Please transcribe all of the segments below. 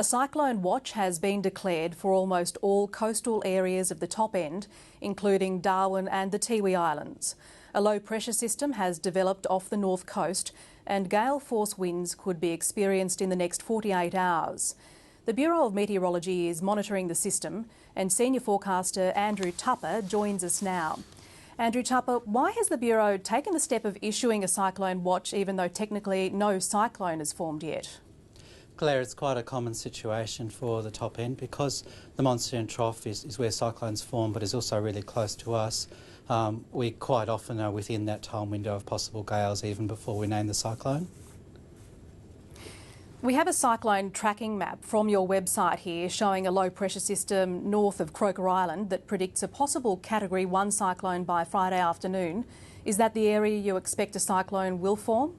A cyclone watch has been declared for almost all coastal areas of the top end, including Darwin and the Tiwi Islands. A low pressure system has developed off the north coast and gale force winds could be experienced in the next 48 hours. The Bureau of Meteorology is monitoring the system and senior forecaster Andrew Tupper joins us now. Andrew Tupper, why has the Bureau taken the step of issuing a cyclone watch even though technically no cyclone has formed yet? Claire, it's quite a common situation for the top end because the monsoon trough is where cyclones form but is also really close to us. We quite often are within that time window of possible gales even before we name the cyclone. We have a cyclone tracking map from your website here showing a low pressure system north of Croker Island that predicts a possible Category 1 cyclone by Friday afternoon. Is that the area you expect a cyclone will form?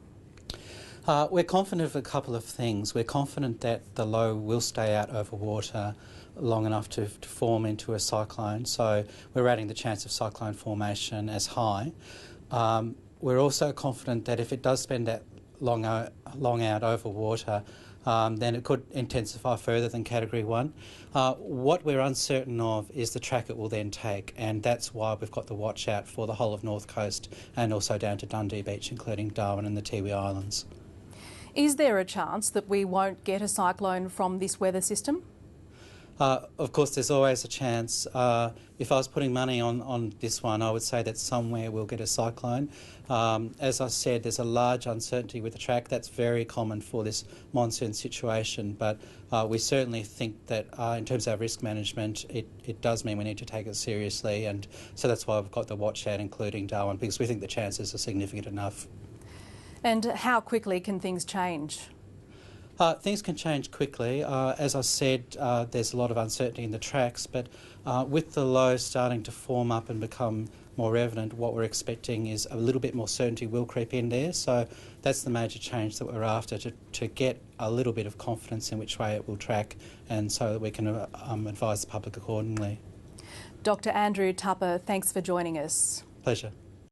We're confident of a couple of things. We're confident that the low will stay out over water long enough to form into a cyclone, so we're rating the chance of cyclone formation as high. We're also confident that if it does spend that long out over water, then it could intensify further than Category 1. What we're uncertain of is the track it will then take, and that's why we've got the watch out for the whole of North Coast and also down to Dundee Beach, including Darwin and the Tiwi Islands. Is there a chance that we won't get a cyclone from this weather system? Of course, there's always a chance. If I was putting money on this one, I would say that somewhere we'll get a cyclone. As I said, there's a large uncertainty with the track. That's very common for this monsoon situation, but we certainly think that in terms of our risk management, it does mean we need to take it seriously, and so that's why we've got the watch out, including Darwin, because we think the chances are significant enough. And how quickly can things change? Things can change quickly. As I said, there's a lot of uncertainty in the tracks, but with the low starting to form up and become more evident, what we're expecting is a little bit more certainty will creep in there. So that's the major change that we're after, to get a little bit of confidence in which way it will track, and so that we can advise the public accordingly. Dr. Andrew Tupper, thanks for joining us. Pleasure.